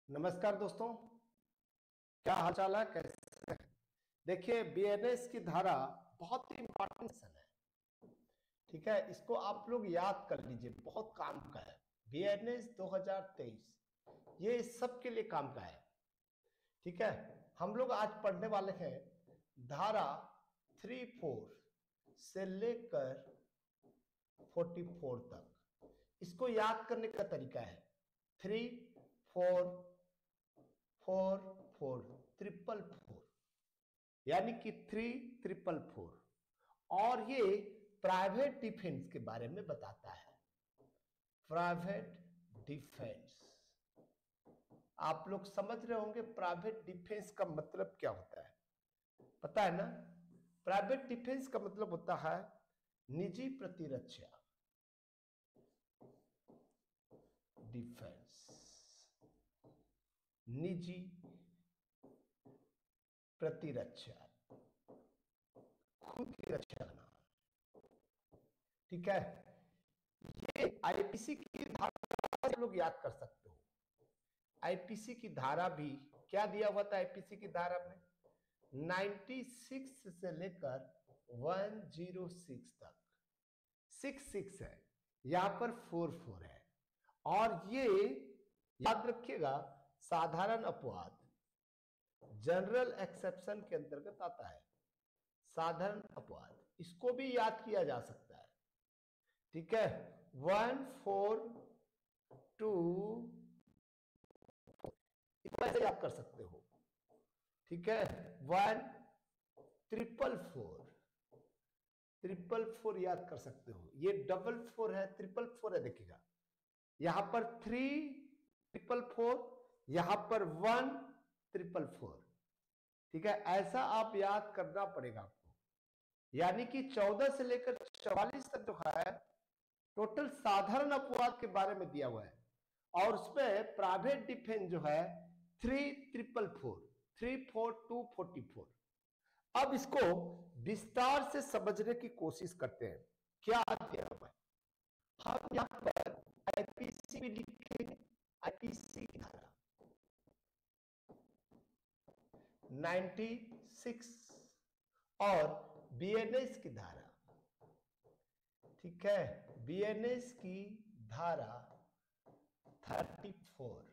नमस्कार दोस्तों, क्या हाल चाल है, कैसे हैं? देखिए, बीएनएस की धारा बहुत ही इंपॉर्टेंट सेशन है। ठीक है, इसको आप लोग याद कर लीजिए, बहुत काम का है। बीएनएस 2023 ये सब के लिए काम का है। ठीक है, हम लोग आज पढ़ने वाले हैं धारा 34 से लेकर 44 तक। इसको याद करने का तरीका है 3 4 4 4 ट्रिपल 4, यानी कि 3 4 4। और ये प्राइवेट डिफेंस के बारे में बताता है। प्राइवेट डिफेंस, आप लोग समझ रहे होंगे प्राइवेट डिफेंस का मतलब क्या होता है, पता है ना? प्राइवेट डिफेंस का मतलब होता है निजी प्रतिरक्षा। डिफेंस, निजी प्रतिरक्षा, खुद की रक्षा करना। ठीक है, ये आईपीसी की धारा लोग याद कर सकते हो। आईपीसी की धारा भी क्या दिया हुआ था? आईपीसी की धारा में 96 से लेकर 106 तक 66 है, यहां पर 44 है। और ये याद रखिएगा, साधारण अपवाद जनरल एक्सेप्शन के अंतर्गत आता है। साधारण अपवाद, इसको भी याद किया जा सकता है। ठीक है, 1 4 2 ऐसे याद कर सकते हो। ठीक है, 1 ट्रिपल 4 याद कर सकते हो। ये डबल 4 है, ट्रिपल 4 है। देखिएगा, यहां पर 3 ट्रिपल 4, यहां पर 1 ट्रिपल 4। ठीक है, ऐसा आप याद करना पड़ेगा आपको। यानी कि 14 से लेकर 44 तक जो है टोटल साधारण अपवाद के बारे में दिया हुआ है। और उसमें प्राइवेट डिफेंस जो है 3 ट्रिपल 4 3 4 2 44। अब इसको विस्तार से समझने की कोशिश करते हैं। क्या दिया हुआ है? हम यहां पर आईपीसी भी लिखेंगे। आईपीसी की धारा 96 और बीएनएस की धारा, ठीक है, बीएनएस की धारा 34।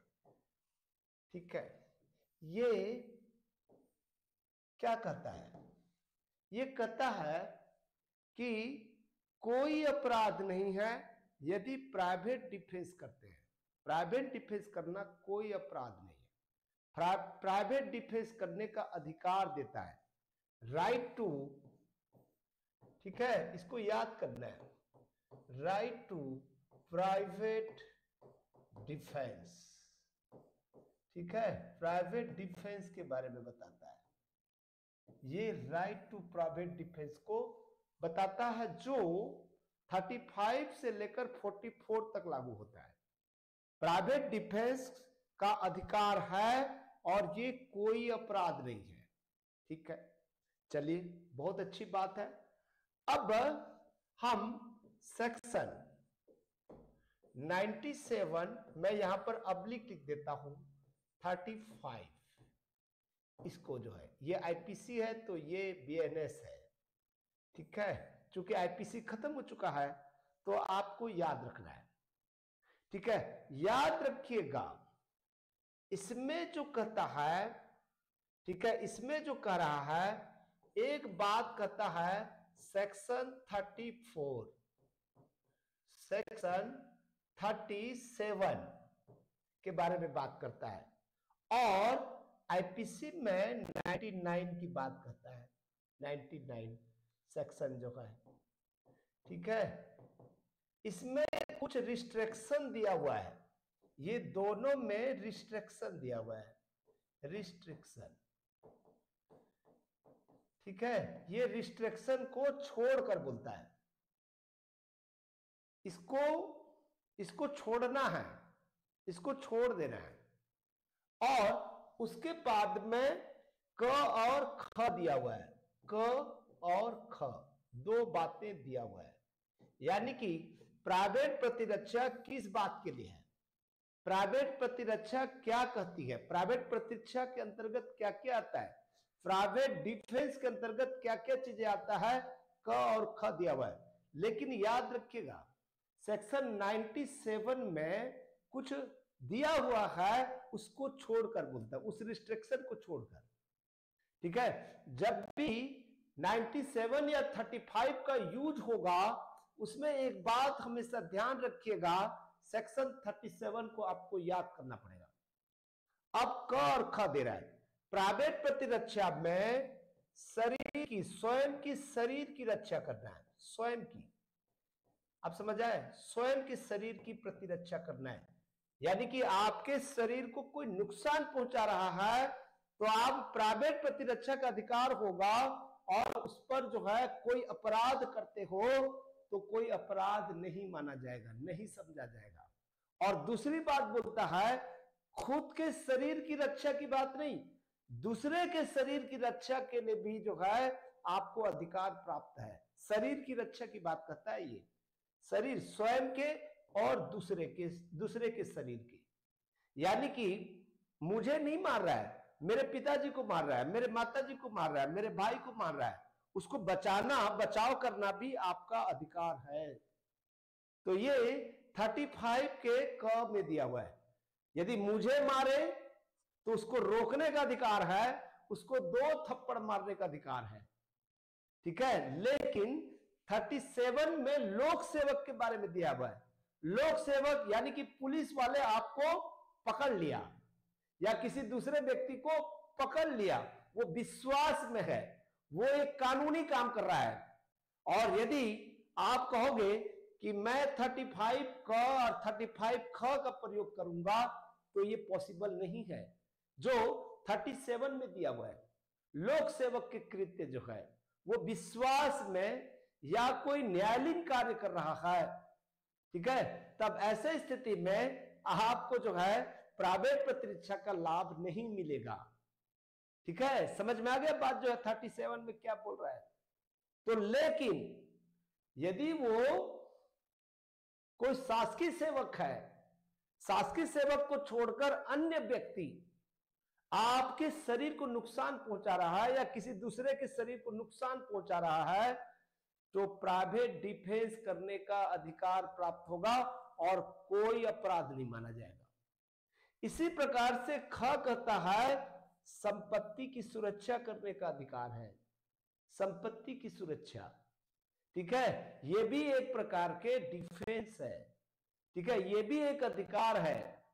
ठीक है, ये क्या कहता है? ये कहता है कि कोई अपराध नहीं है यदि प्राइवेट डिफेंस करते हैं। प्राइवेट डिफेंस करना कोई अपराध नहीं है। प्राइवेट डिफेंस करने का अधिकार देता है, राइट टू। ठीक है, इसको याद करना है, राइट टू प्राइवेट डिफेंस। ठीक है, प्राइवेट डिफेंस के बारे में बताता है। ये राइट टू प्राइवेट डिफेंस को बताता है, जो 35 से लेकर 44 तक लागू होता है। प्राइवेट डिफेंस का अधिकार है और ये कोई अपराध नहीं है। ठीक है, चलिए, बहुत अच्छी बात है। अब हम सेक्शन 97, मैं यहां पर अब्लिक लिख देता हूं, 35, इसको जो है, ये आईपीसी है तो ये बीएनएस है। ठीक है, चूंकि आईपीसी खत्म हो चुका है तो आपको याद रखना है। ठीक है, याद रखिएगा, इसमें जो कहता है, ठीक है, इसमें जो कह रहा है, एक बात कहता है सेक्शन 34, सेक्शन 37 के बारे में बात करता है। और आईपीसी में 99 की बात करता है, 99 सेक्शन जो है। ठीक है, इसमें कुछ रिस्ट्रिक्शन दिया हुआ है। ये दोनों में रिस्ट्रिक्शन दिया हुआ है, रिस्ट्रिक्शन। ठीक है, ये रिस्ट्रिक्शन को छोड़कर बोलता है, इसको इसको छोड़ना है, इसको छोड़ देना है। और उसके बाद में क और ख दिया हुआ है, क और ख दो बातें दिया हुआ है। यानी कि प्राइवेट प्रतिरक्षा किस बात के लिए है? प्राइवेट प्रतिरक्षा क्या कहती है, प्राइवेट प्रतिरक्षा के अंतर्गत क्या क्या आता है, प्राइवेट डिफेंस के अंतर्गत क्या क्या चीजें आता है, क और ख दिया हुआ है। लेकिन याद रखिएगा सेक्शन 97 में कुछ दिया हुआ है, उसको छोड़कर बोलता है, उस रिस्ट्रिक्शन को छोड़कर। ठीक है, जब भी 97 या 35 का यूज होगा उसमें एक बात हमेशा ध्यान रखिएगा, सेक्शन 37 को आपको याद करना पड़ेगा। अब क और ख दे रहा है, प्राइवेट प्रतिरक्षा में शरीर की, स्वयं की शरीर की रक्षा करना है, स्वयं की, आप समझ आए, स्वयं के शरीर की प्रतिरक्षा करना है। यानी कि आपके शरीर को कोई नुकसान पहुंचा रहा है तो आप प्राइवेट प्रतिरक्षा का अधिकार होगा, और उस पर जो है कोई अपराध करते हो तो कोई अपराध नहीं माना जाएगा, नहीं समझा जाएगा। और दूसरी बात बोलता है खुद के शरीर की रक्षा की बात नहीं, दूसरे के शरीर की रक्षा के लिए भी जो है आपको अधिकार प्राप्त है। शरीर की रक्षा की बात करता है ये, शरीर स्वयं के और दूसरे के शरीर के। यानी कि मुझे नहीं मार रहा है, मेरे पिताजी को मार रहा है, मेरे माताजी को मार रहा है, मेरे भाई को मार रहा है, उसको बचाना, बचाव करना भी आपका अधिकार है। तो ये 35 के क में दिया हुआ है, यदि मुझे मारे तो उसको रोकने का अधिकार है, उसको 2 थप्पड़ मारने का अधिकार है। ठीक है, लेकिन 37 में लोक सेवक के बारे में दिया हुआ है। लोक सेवक यानी कि पुलिस वाले आपको पकड़ लिया या किसी दूसरे व्यक्ति को पकड़ लिया, वो विश्वास में है, वो एक कानूनी काम कर रहा है, और यदि आप कहोगे कि मैं 35 क और 35 ख का प्रयोग करूंगा तो ये पॉसिबल नहीं है। जो 37 में दिया हुआ है, लोक सेवक के कृत्य जो है वो विश्वास में या कोई न्यायालयीन कार्य कर रहा है, ठीक है, तब ऐसे स्थिति में आपको जो है प्राइवेट प्रतिरक्षा का लाभ नहीं मिलेगा। ठीक है, समझ में आ गया बात जो है 37 में क्या बोल रहा है। तो लेकिन यदि वो कोई शासकीय सेवक है, शासकीय सेवक को छोड़कर अन्य व्यक्ति आपके शरीर को नुकसान पहुंचा रहा है या किसी दूसरे के शरीर को नुकसान पहुंचा रहा है तो प्राइवेट डिफेंस करने का अधिकार प्राप्त होगा और कोई अपराध नहीं माना जाएगा। इसी प्रकार से ख कहता है संपत्ति की सुरक्षा करने का अधिकार है, संपत्ति की सुरक्षा। ठीक है, यह भी एक प्रकार के डिफेंस है। ठीक है, यह भी एक अधिकार है,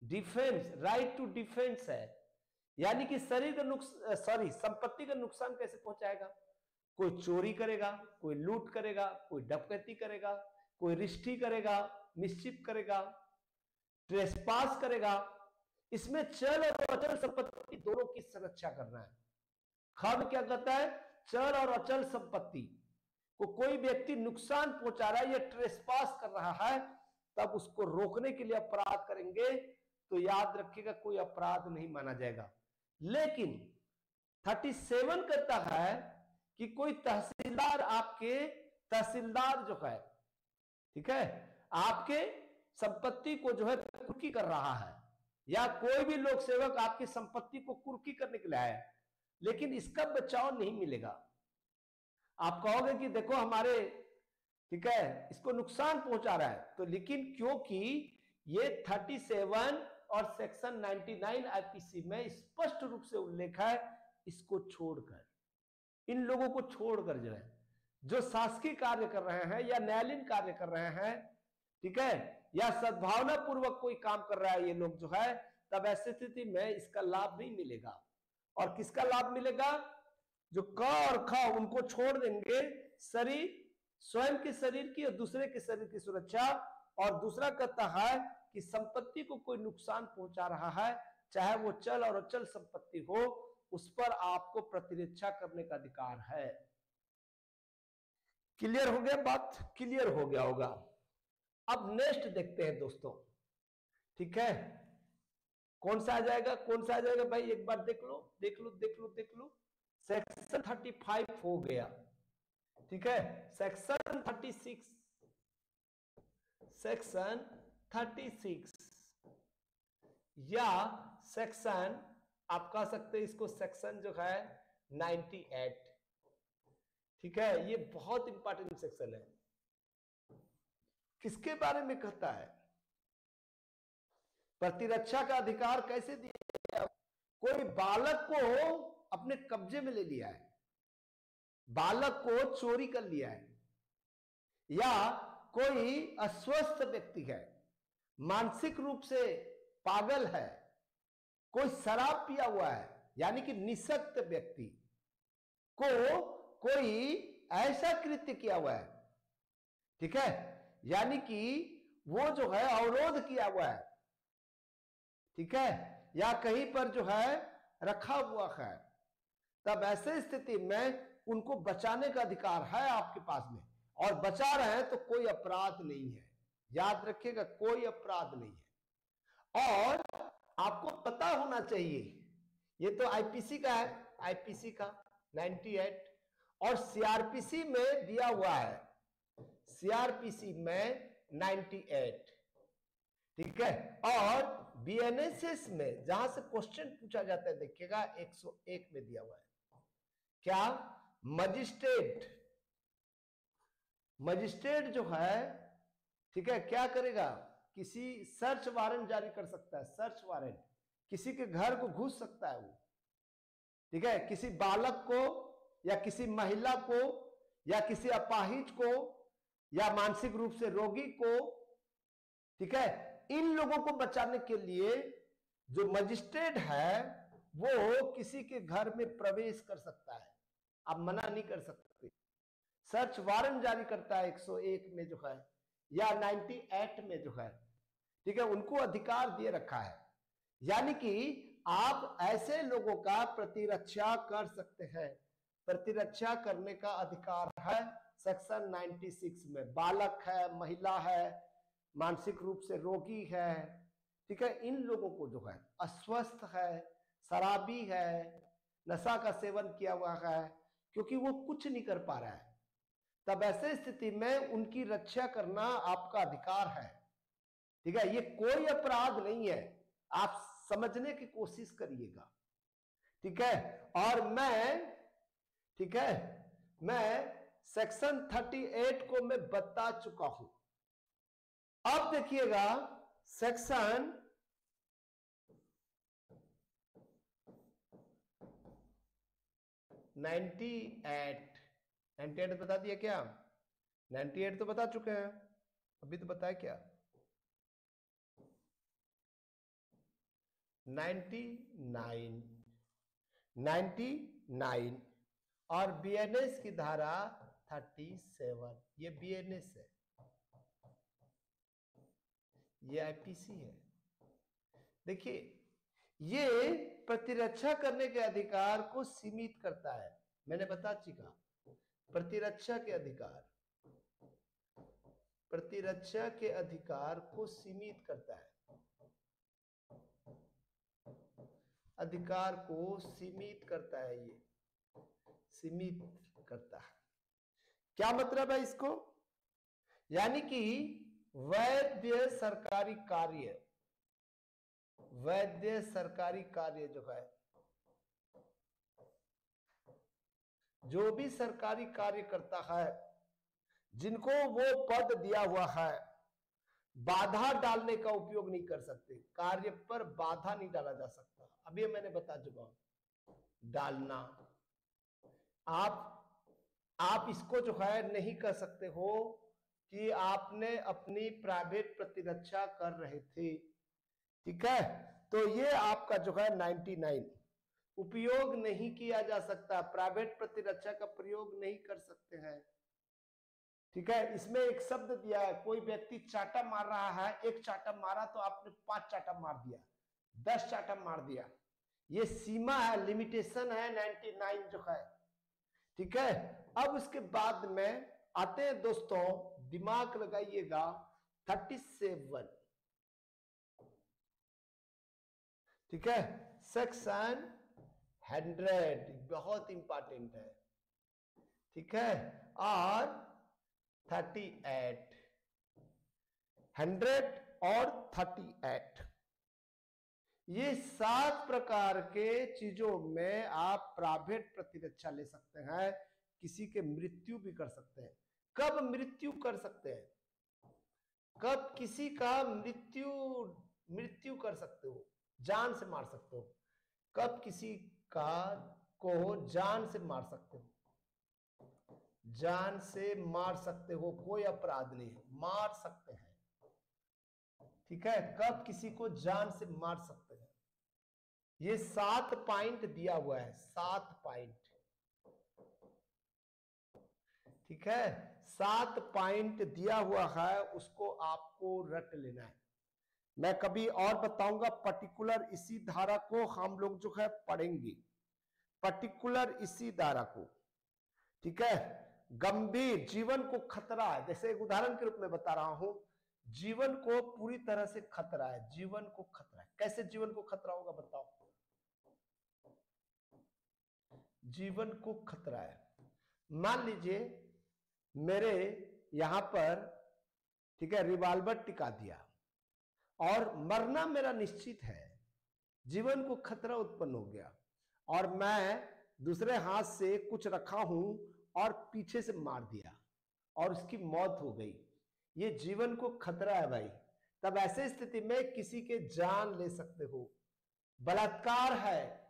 डिफेंस, राइट टू डिफेंस है। यानी कि शरीर का संपत्ति का नुकसान कैसे पहुंचाएगा, कोई चोरी करेगा, कोई लूट करेगा, कोई डकैती करेगा, कोई रिश्ती करेगा, मिसचिफ करेगा, ट्रेसपास करेगा, इसमें चल और अचल संपत्ति दोनों की सुरक्षा करना है। खब क्या कहता है, चल और अचल संपत्ति को कोई व्यक्ति नुकसान पहुंचा रहा है या ट्रेसपास कर रहा है तब उसको रोकने के लिए अपराध करेंगे तो याद रखिएगा कोई अपराध नहीं माना जाएगा। लेकिन 37 कहता है कि कोई तहसीलदार, आपके तहसीलदार जो है, ठीक है, आपके संपत्ति को जो है कुर्की कर रहा है या कोई भी लोक सेवक आपकी संपत्ति को कुर्की करने के लिए आया, लेकिन इसका बचाव नहीं मिलेगा। आप कहोगे कि देखो हमारे, ठीक है, इसको नुकसान पहुंचा रहा है, तो लेकिन क्योंकि ये 37 और सेक्शन 99 आईपीसी में स्पष्ट रूप से उल्लेख है, इसको छोड़कर, इन लोगों को छोड़कर जो शासकीय कार्य कर रहे हैं या न्यायालयीन कार्य कर रहे हैं, ठीक है, या सद्भावना पूर्वक कोई काम कर रहा है ये लोग जो है, तब ऐसी स्थिति में इसका लाभ नहीं मिलेगा। और किसका लाभ मिलेगा, जो क और ख उनको छोड़ देंगे, शरीर, स्वयं के शरीर की और दूसरे के शरीर की सुरक्षा। और दूसरा कहता है कि संपत्ति को कोई नुकसान पहुंचा रहा है, चाहे वो चल और अचल संपत्ति हो, उस पर आपको प्रतिरक्षा करने का अधिकार है। क्लियर हो गया बात, क्लियर हो गया होगा। अब नेक्स्ट देखते हैं दोस्तों, ठीक है, कौन सा आ जाएगा, कौन सा आ जाएगा भाई, एक बार देख लो देख लो देख लो देख लो। सेक्शन 35 हो गया, ठीक है, सेक्शन 36, सेक्शन 36 या सेक्शन, आप कह सकते हैं इसको सेक्शन जो है 98। ठीक है, ये बहुत इंपॉर्टेंट सेक्शन है। किसके बारे में कहता है? प्रतिरक्षा का अधिकार कैसे दिया? कोई बालक को अपने कब्जे में ले लिया है, बालक को चोरी कर लिया है, या कोई अस्वस्थ व्यक्ति है, मानसिक रूप से पागल है, कोई शराब पिया हुआ है, यानी कि निशक्त व्यक्ति को कोई ऐसा कृत्य किया हुआ है, ठीक है, यानी कि वो जो है अवरोध किया हुआ है, ठीक है, या कहीं पर जो है रखा हुआ है, तब ऐसे स्थिति में उनको बचाने का अधिकार है आपके पास में, और बचा रहे हैं तो कोई अपराध नहीं है। याद रखिएगा, कोई अपराध नहीं है। और आपको पता होना चाहिए, ये तो आईपीसी का है, आईपीसी का 98, और सीआरपीसी में दिया हुआ है, सीआरपीसी में 98, ठीक है। और बीएनएसएस में जहां से क्वेश्चन पूछा जाता है, देखिएगा 101 में दिया हुआ है, क्या मजिस्ट्रेट, मजिस्ट्रेट जो है, ठीक है, क्या करेगा, किसी सर्च वारंट जारी कर सकता है, सर्च वारंट, किसी के घर को घुस सकता है वो, ठीक है, किसी बालक को या किसी महिला को या किसी अपाहिज को या मानसिक रूप से रोगी को, ठीक है, इन लोगों को बचाने के लिए जो मजिस्ट्रेट है वो किसी के घर में प्रवेश कर सकता है, आप मना नहीं कर सकते। सर्च वारंट जारी करता है 101 में जो है, या 98 में जो है, ठीक है, उनको अधिकार दिए रखा है। यानी कि आप ऐसे लोगों का प्रतिरक्षा कर सकते हैं, प्रतिरक्षा करने का अधिकार है सेक्शन 96 में। बालक है, महिला है, मानसिक रूप से रोगी है, ठीक है, इन लोगों को जो है, अस्वस्थ है, शराबी है, नशा का सेवन किया हुआ है, क्योंकि वो कुछ नहीं कर पा रहा है, तब ऐसे स्थिति में उनकी रक्षा करना आपका अधिकार है, ठीक है। ये कोई अपराध नहीं है, आप समझने की कोशिश करिएगा, ठीक है। और मैं, ठीक है, मैं सेक्शन 38 को मैं बता चुका हूं। अब देखिएगा सेक्शन 98 बता दिया क्या? 98 तो बता चुके हैं, अभी तो बताया क्या? 99 और बीएनएस की धारा 37, ये बीएनएस है, ये आईपीसी है। देखिए, ये प्रतिरक्षा करने के अधिकार को सीमित करता है, मैंने बता चुका, प्रतिरक्षा के अधिकार, प्रतिरक्षा के अधिकार को सीमित करता है, अधिकार को सीमित करता है, ये सीमित करता है। क्या मतलब है इसको? यानी कि वैध सरकारी कार्य, वैध सरकारी कार्य जो है, जो भी सरकारी कार्य करता है, जिनको वो पद दिया हुआ है, बाधा डालने का उपयोग नहीं कर सकते, कार्य पर बाधा नहीं डाला जा सकता। अभी मैंने बता चुका हूं, डालना, आप इसको जो है नहीं कर सकते हो कि आपने अपनी प्राइवेट प्रतिरक्षा कर रहे थे, ठीक है, तो ये आपका जो है 99 उपयोग नहीं किया जा सकता, प्राइवेट प्रतिरक्षा का प्रयोग नहीं कर सकते हैं, ठीक है। इसमें एक शब्द दिया है, कोई व्यक्ति चाटा मार रहा है, एक चाटा मारा तो आपने 5 चाटा मार दिया, 10 चाटा मार दिया, ये सीमा है, लिमिटेशन है 99 जो है, ठीक है। अब उसके बाद में आते हैं दोस्तों, दिमाग लगाइएगा, 37, ठीक है, सेक्शन 100 बहुत इंपॉर्टेंट है, ठीक है, और 38, 100 और 38, ये 7 प्रकार के चीजों में आप प्राइवेट प्रतिरक्षा ले सकते हैं। किसी के मृत्यु भी कर सकते हैं। कब मृत्यु कर सकते हैं? कब किसी का मृत्यु कर सकते हो, जान से मार सकते हो। कब किसी का को जान से मार सकते हो, जान से मार सकते हो, कोई अपराध नहीं है, मार सकते हैं। ठीक है, कब किसी को जान से मार सकते हैं। ये 7 पॉइंट दिया हुआ है, 7 पॉइंट। ठीक है, 7 पॉइंट दिया हुआ है, उसको आपको रट लेना है। मैं कभी और बताऊंगा, पर्टिकुलर इसी धारा को हम लोग जो है पढ़ेंगे, पर्टिकुलर इसी धारा को। ठीक है, गंभीर जीवन को खतरा है, जैसे एक उदाहरण के रूप में बता रहा हूं, जीवन को पूरी तरह से खतरा है, जीवन को खतरा है। कैसे जीवन को खतरा होगा बताओ? जीवन को खतरा है, मान लीजिए मेरे यहां पर, ठीक है, रिवॉल्वर टिका दिया और मरना मेरा निश्चित है, जीवन को खतरा उत्पन्न हो गया, और मैं दूसरे हाथ से कुछ रखा हूं और पीछे से मार दिया और उसकी मौत हो गई, ये जीवन को खतरा है भाई। तब ऐसे स्थिति में किसी के जान ले सकते हो। बलात्कार है,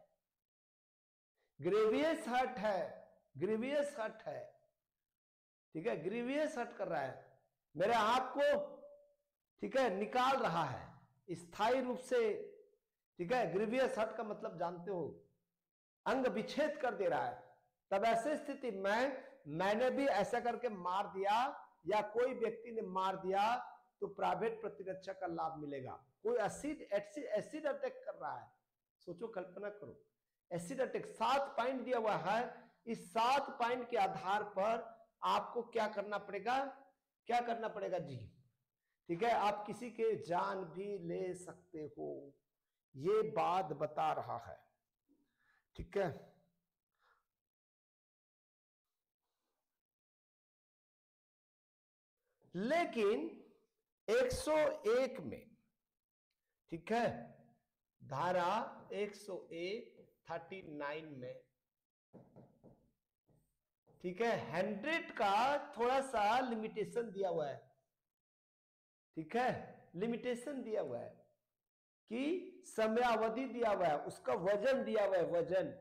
ग्रेवियस हर्ट है, ग्रेवियस हर्ट है। ठीक है, ग्रेवियस हर्ट कर रहा है, मेरे हाथ को, ठीक है, निकाल रहा है स्थायी रूप से। ठीक है, ग्रेवियस हर्ट का मतलब जानते हो, अंग विच्छेद कर दे रहा है। तब ऐसे स्थिति में मैंने भी ऐसा करके मार दिया या कोई व्यक्ति ने मार दिया तो प्राइवेट प्रतिरक्षा का लाभ मिलेगा। कोई एसिड अटैक कर रहा है, सोचो, कल्पना करो, एसिड अटैक, 7 पॉइंट दिया हुआ है। इस 7 पॉइंट के आधार पर आपको क्या करना पड़ेगा, क्या करना पड़ेगा जी? ठीक है, आप किसी के जान भी ले सकते हो, ये बात बता रहा है। ठीक है, लेकिन 101 में, ठीक है, धारा 101(39) में, ठीक है, 100 का थोड़ा सा लिमिटेशन दिया हुआ है। ठीक है, लिमिटेशन दिया हुआ है कि समयावधि दिया हुआ है, उसका वजन दिया हुआ है, वजन।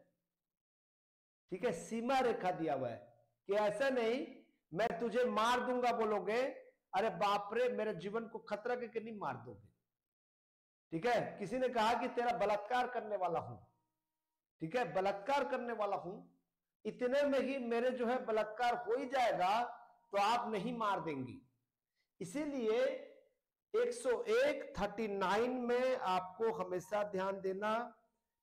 ठीक है, सीमा रेखा दिया हुआ है कि ऐसा नहीं मैं तुझे मार दूंगा, बोलोगे अरे बाप रे मेरे जीवन को खतरा के नहीं मार दोगे। ठीक है, किसी ने कहा कि तेरा बलात्कार करने वाला हूं, ठीक है, बलात्कार करने वाला हूं, इतने में ही मेरे जो है बलात्कार हो ही जाएगा, तो आप नहीं मार देंगी। इसीलिए 101(39) में आपको हमेशा ध्यान देना।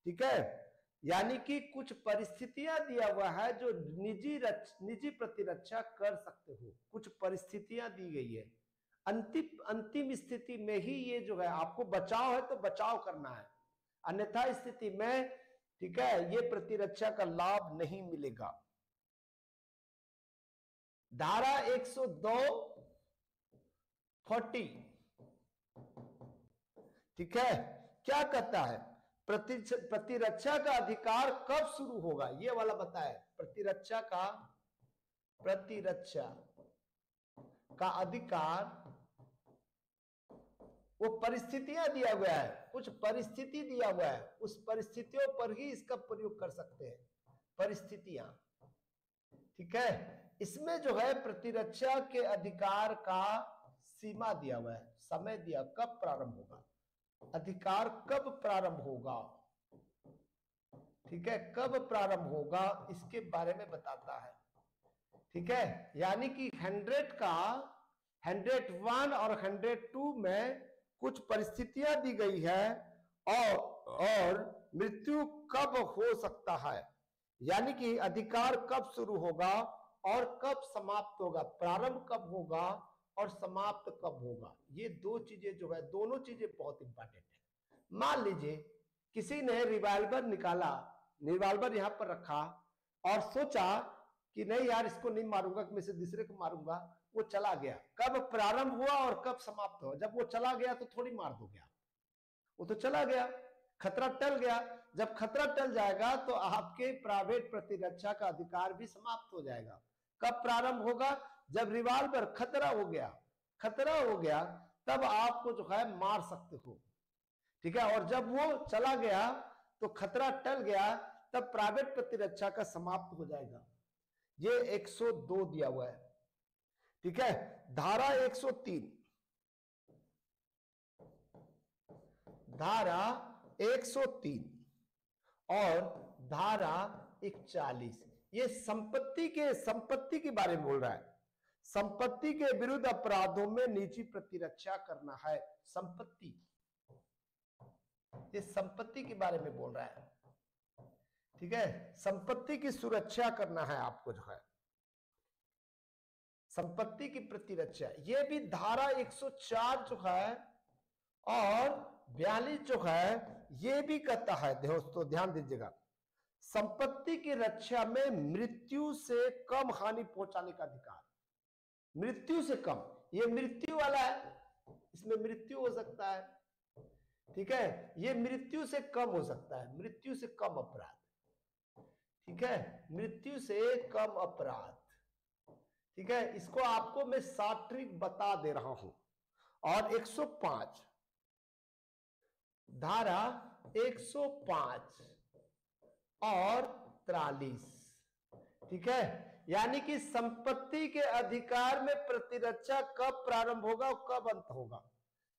ठीक है, यानी कि कुछ परिस्थितियां दिया हुआ है जो निजी प्रतिरक्षा कर सकते हो, कुछ परिस्थितियां दी गई है। अंतिम स्थिति में ही ये जो है, आपको बचाव है तो बचाव करना है, अन्यथा स्थिति में, ठीक है, ये प्रतिरक्षा का लाभ नहीं मिलेगा। धारा 102(40), ठीक है, क्या कहता है? प्रतिरक्षा का अधिकार कब शुरू होगा, ये वाला बताए। प्रतिरक्षा का अधिकार, वो परिस्थितियां दिया हुआ है, कुछ परिस्थिति दिया हुआ है, उस परिस्थितियों पर ही इसका प्रयोग कर सकते हैं, परिस्थितियां। ठीक है, इसमें जो है प्रतिरक्षा के अधिकार का सीमा दिया हुआ है, समय दिया, कब प्रारंभ होगा, अधिकार कब प्रारंभ होगा। ठीक है, कब प्रारंभ होगा इसके बारे में बताता है। ठीक है, यानी कि 101 और 102 में कुछ परिस्थितियां दी गई है और मृत्यु कब हो सकता है, यानी कि अधिकार कब शुरू होगा और कब समाप्त होगा, प्रारंभ कब होगा और समाप्त कब होगा। ये दो चीजें जो है, दोनों चीजें बहुत इंपॉर्टेंट है। मान लीजिए किसी ने रिवॉल्वर निकाला, रिवॉल्वर यहां पर रखा और सोचा कि नहीं यार इसको नहीं मारूंगा, मैं से दूसरे को मारूंगा, वो चला गया। कब प्रारंभ हुआ और कब समाप्त हुआ? जब वो चला गया तो थोड़ी मार दोगे आप, वो तो चला गया। खतरा टल गया। जब खतरा टल जाएगा तो आपके प्राइवेट प्रतिरक्षा का अधिकार भी समाप्त हो जाएगा। कब प्रारंभ होगा? जब रिवॉल्वर खतरा हो गया तब आपको जो है मार सकते हो, ठीक है। और जब वो चला गया तो खतरा टल गया, तब प्राइवेट प्रतिरक्षा का समाप्त हो जाएगा। ये 102 दिया हुआ है, ठीक है। धारा 103, धारा 103 और धारा 41 ये संपत्ति के बारे में बोल रहा है। संपत्ति के विरुद्ध अपराधों में निजी प्रतिरक्षा करना है। संपत्ति, ये संपत्ति के बारे में बोल रहा है, ठीक है। संपत्ति की सुरक्षा करना है आपको जो है, संपत्ति की प्रतिरक्षा। ये भी धारा 104 जो है और 42 जो है ये भी कहता है, दोस्तों ध्यान दीजिएगा, संपत्ति की रक्षा में मृत्यु से कम हानि पहुंचाने का अधिकार। मृत्यु से कम, ये मृत्यु वाला है, इसमें मृत्यु हो सकता है, ठीक है। ये मृत्यु से कम हो सकता है, मृत्यु से कम अपराध, ठीक है, मृत्यु से कम अपराध, ठीक है। इसको आपको मैं शॉर्ट ट्रिक बता दे रहा हूं। और 105, धारा 105 और 43, ठीक है। यानी कि संपत्ति के अधिकार में प्रतिरक्षा कब प्रारंभ होगा और कब अंत होगा?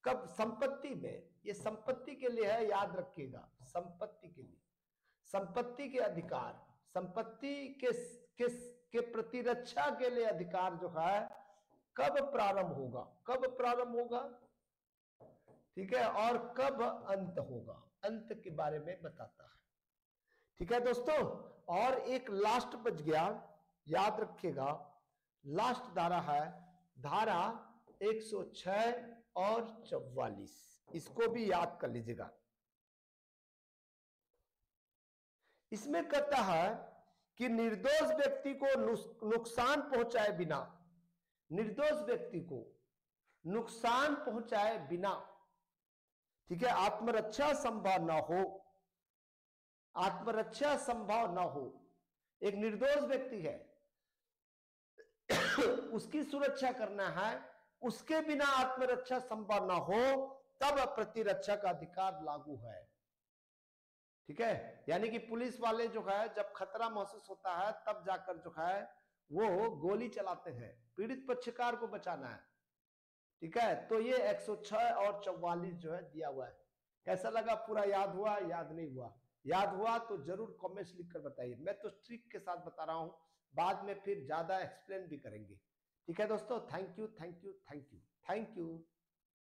कब? संपत्ति में। ये संपत्ति के लिए है, याद रखिएगा, संपत्ति के लिए, संपत्ति के अधिकार, संपत्ति के प्रतिरक्षा के लिए अधिकार जो है कब प्रारंभ होगा, कब प्रारंभ होगा, ठीक है, और कब अंत होगा, अंत के बारे में बताता है, ठीक है दोस्तों। और एक लास्ट बच गया, याद रखिएगा, लास्ट धारा है धारा 106 और 44, इसको भी याद कर लीजिएगा। इसमें कहता है कि निर्दोष व्यक्ति को नुकसान पहुंचाए बिना, निर्दोष व्यक्ति को नुकसान पहुंचाए बिना, ठीक है, आत्मरक्षा संभव ना हो, आत्मरक्षा संभव ना हो। एक निर्दोष व्यक्ति है उसकी सुरक्षा करना है, उसके बिना आत्मरक्षा संभव ना हो तब प्रतिरक्षा का अधिकार लागू है, ठीक है। यानी कि पुलिस वाले जो है जब खतरा महसूस होता है तब जाकर जो है वो गोली चलाते हैं, पीड़ित पक्षकार को बचाना है, ठीक है। तो ये 106 और 44 जो है दिया हुआ है। कैसा लगा? पूरा याद हुआ? याद नहीं हुआ? याद हुआ तो जरूर कमेंट्स लिखकर बताइए। मैं तो ट्रिक के साथ बता रहा हूं, बाद में फिर ज्यादा एक्सप्लेन भी करेंगे, ठीक है दोस्तों। Thank you, thank you, thank you, thank you.